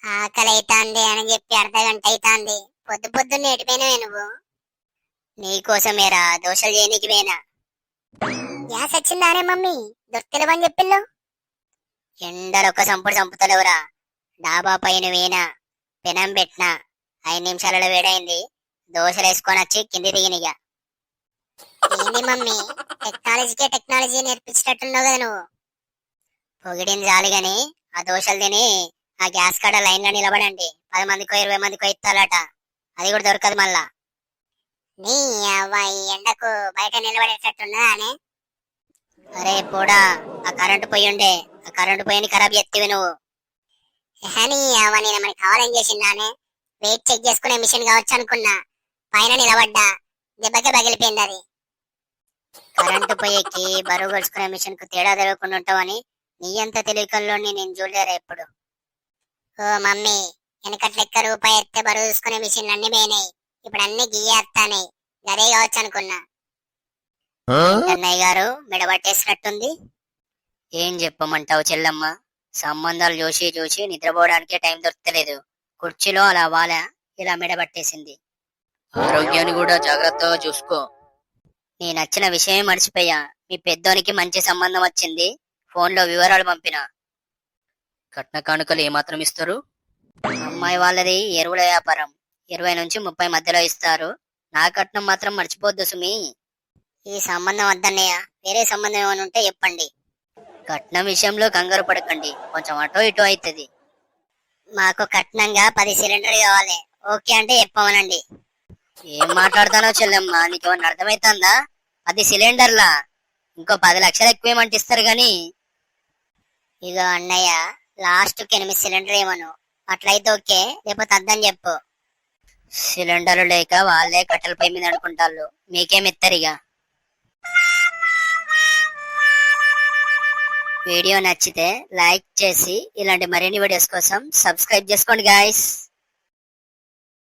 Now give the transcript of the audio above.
ఆకలి అయితాంది అని చెప్పి అర్ధ గంట అయితాంది. పొద్దు పొద్దున్న ఎటుపోయినవే నువ్వు? నీకోసమేరా, దోశలు చేయనీకి పోయినా. గ్యాస్ వచ్చిందానే మమ్మీ? దొరకలేవని చెప్పిల్లు. ఎండలొక్క సంపుడు చంపుతలేవురా. డాబా పైన వేనా, పెనం పెట్టినా, 5 నిమిషాలలో వేడైంది. దోశలు వేసుకొని వచ్చి కింది దిగినిగా. ఏంది మమ్మీ, టెక్నాలజీ నేర్పించేటట్టున్నావు కదా నువ్వు. పొగిడింది చాలు గాని ఆ దోశలు తిని ఆ గ్యాస్ కాడ లైన్ లో నిలబడండి. 10 మందికో 20 మందికో ఇస్తారట. అది కూడా దొరకదు మళ్ళా. నీ అవ్వాయి ఎండకు బయట నిలబడేటట్టున్నదా అని. అరే పోడా, ఆ కరెంటు పొయ్యి ఉండే, ఆ కరెంటు పొయ్యిని ఖరాబ్ చేస్తేవి నువ్వు. అని అవ్వ నేను మనకి కావాలని చేసిందానే. వెయిట్ చెక్ చేసుకునే మిషన్ కావచ్చు అనుకున్నా. పైన నిలబడ్డా, దెబ్బకే పగిలిపోయింది అది. కరెంటు పొయ్యికి బరువు కొలుచుకునే మిషన్ కు తేడా తెలియకుండా ఉంటావని నీ అంత తెలియకల్లో నేను చూడలేరా ఎప్పుడు. ఓ మమ్మీ, వెనకట్ లెక్క రూపాయి ఎత్తే బరువు చూసుకునే మిషన్లు అన్ని పోయినాయి. ఇప్పుడు అన్ని గీయేస్తానే. గదే కావచ్చు అనుకున్నా. అన్నయ్య గారు మెడబట్టేసినట్టుంది. ఏం చెప్పమంటావు చెల్లమ్మ, సంబంధాలు చూసి చూసి నిద్రపోవడానికే టైం దొరకలేదు. కుర్చీలో అలా వాలా, ఇలా మెడబట్టేసింది. ఆరోగ్యాన్ని కూడా జాగ్రత్తగా చూసుకో. నీ నచ్చిన విషయమే మర్చిపోయా. మీ పెద్దోనికి మంచి సంబంధం వచ్చింది, ఫోన్లో వివరాలు పంపిన. కట్న కానుకలు ఏమాత్రం ఇస్తారు? అమ్మాయి వాళ్ళది ఎరువుల వ్యాపారం, 20 నుంచి 30 మధ్యలో ఇస్తారు. నా కట్నం మాత్రం మర్చిపోద్దు సుమి. ఈ సంబంధం వద్దన్నయ్య, వేరే సంబంధం ఏమైనా ఉంటే చెప్పండి. కట్నం విషయంలో కంగారు పడకండి, కొంచెం అటో ఇటో అవుతుంది. మాకు కట్నంగా 10 సిలిండర్లు కావాలి. ఓకే అంటే చెప్పమనండి. ఏం మాట్లాడతానో చెల్లెమ్మ, నీకేమన్నా అర్థమైతుందా? 10 సిలిండర్లా? ఇంకో 10 లక్షలు ఎక్కువేమంటే ఇస్తారు గాని. ఇక అన్నయ్య, లాస్ట్ 8 సిలిండర్ ఏమను. అట్లయితే ఓకే, లేకపోతే అద్దని చెప్పు. సిలిండర్లు లేక వాళ్ళే కట్టెల పై మీద అనుకుంటారు, మీకేమిత్తరిగా. వీడియో నచ్చితే లైక్ చేసి ఇలాంటి మరిన్ని వీడియోస్ కోసం సబ్స్క్రైబ్ చేసుకోండి గాయస్.